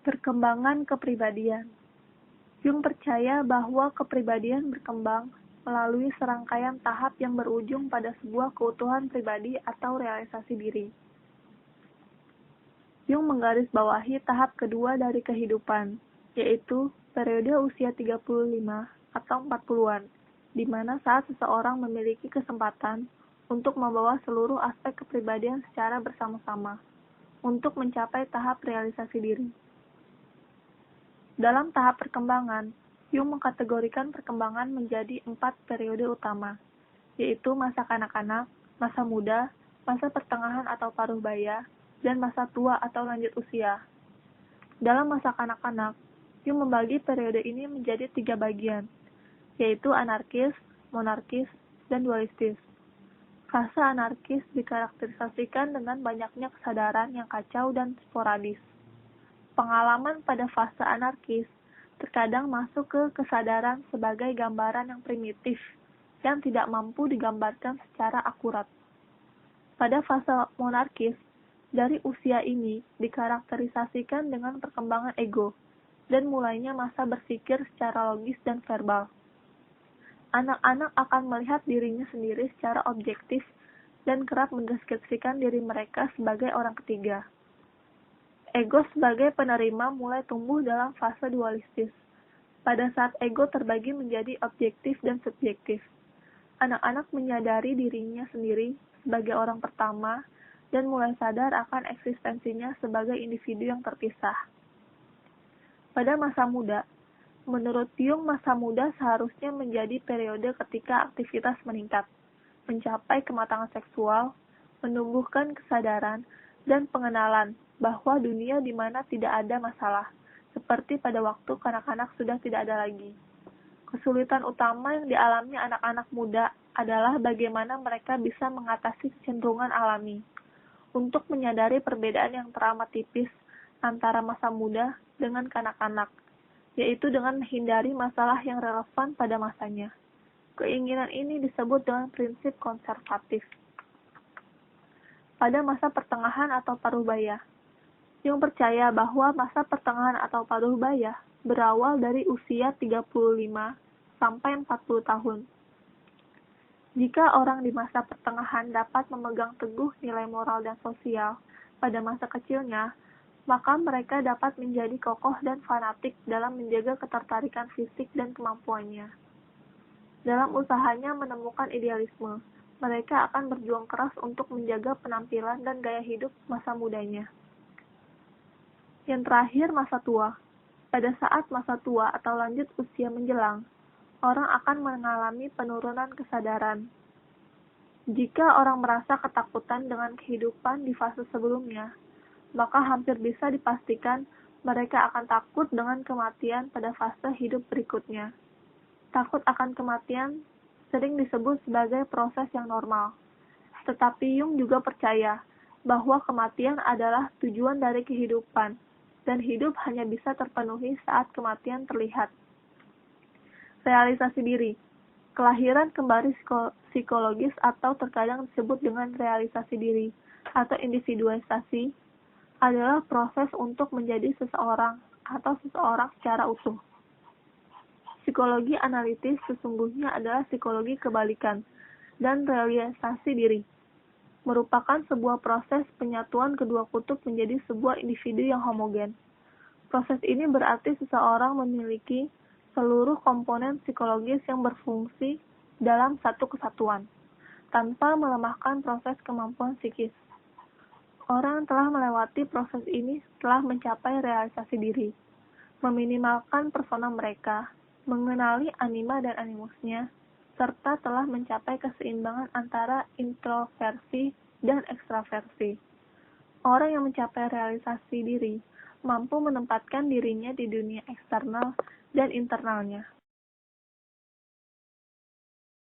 Perkembangan kepribadian. Jung percaya bahwa kepribadian berkembang melalui serangkaian tahap yang berujung pada sebuah keutuhan pribadi atau realisasi diri. Jung menggarisbawahi tahap kedua dari kehidupan, yaitu periode usia 35 atau 40-an, di mana saat seseorang memiliki kesempatan untuk membawa seluruh aspek kepribadian secara bersama-sama untuk mencapai tahap realisasi diri. Dalam tahap perkembangan, Jung mengkategorikan perkembangan menjadi 4 periode utama, yaitu masa kanak-kanak, masa muda, masa pertengahan atau paruh baya, dan masa tua atau lanjut usia. Dalam masa kanak-kanak, Jung membagi periode ini menjadi 3 bagian, yaitu anarkis, monarkis, dan dualistis. Fase anarkis dikarakterisasikan dengan banyaknya kesadaran yang kacau dan sporadis. Pengalaman pada fase anarkis terkadang masuk ke kesadaran sebagai gambaran yang primitif, yang tidak mampu digambarkan secara akurat. Pada fase monarkis, dari usia ini dikarakterisasikan dengan perkembangan ego, dan mulainya masa berpikir secara logis dan verbal. Anak-anak akan melihat dirinya sendiri secara objektif dan kerap mendeskripsikan diri mereka sebagai orang ketiga. Ego sebagai penerima mulai tumbuh dalam fase dualistis. Pada saat ego terbagi menjadi objektif dan subjektif, anak-anak menyadari dirinya sendiri sebagai orang pertama dan mulai sadar akan eksistensinya sebagai individu yang terpisah. Pada masa muda, menurut Jung, masa muda seharusnya menjadi periode ketika aktivitas meningkat, mencapai kematangan seksual, menumbuhkan kesadaran, dan pengenalan bahwa dunia di mana tidak ada masalah, seperti pada waktu kanak-kanak sudah tidak ada lagi. Kesulitan utama yang dialami anak-anak muda adalah bagaimana mereka bisa mengatasi kecenderungan alami untuk menyadari perbedaan yang teramat tipis antara masa muda dengan kanak-kanak, yaitu dengan menghindari masalah yang relevan pada masanya. Keinginan ini disebut dengan prinsip konservatif. Pada masa pertengahan atau paruh baya, Jung percaya bahwa masa pertengahan atau paruh baya berawal dari usia 35 sampai 40 tahun. Jika orang di masa pertengahan dapat memegang teguh nilai moral dan sosial pada masa kecilnya, maka mereka dapat menjadi kokoh dan fanatik dalam menjaga ketertarikan fisik dan kemampuannya. Dalam usahanya menemukan idealisme, mereka akan berjuang keras untuk menjaga penampilan dan gaya hidup masa mudanya. Yang terakhir, masa tua. Pada saat masa tua atau lanjut usia menjelang, orang akan mengalami penurunan kesadaran. Jika orang merasa ketakutan dengan kehidupan di fase sebelumnya, maka hampir bisa dipastikan mereka akan takut dengan kematian pada fase hidup berikutnya. Takut akan kematian sering disebut sebagai proses yang normal. Tetapi Jung juga percaya bahwa kematian adalah tujuan dari kehidupan, dan hidup hanya bisa terpenuhi saat kematian terlihat. Realisasi diri. Kelahiran kembali psikologis atau terkadang disebut dengan realisasi diri atau individualisasi adalah proses untuk menjadi seseorang atau seseorang secara utuh. Psikologi analitis sesungguhnya adalah psikologi kebalikan dan realisasi diri, merupakan sebuah proses penyatuan kedua kutub menjadi sebuah individu yang homogen. Proses ini berarti seseorang memiliki seluruh komponen psikologis yang berfungsi dalam satu kesatuan, tanpa melemahkan proses kemampuan psikis. Orang yang telah melewati proses ini telah mencapai realisasi diri, meminimalkan persona mereka, mengenali anima dan animusnya, serta telah mencapai keseimbangan antara introversi dan ekstraversi. Orang yang mencapai realisasi diri mampu menempatkan dirinya di dunia eksternal dan internalnya.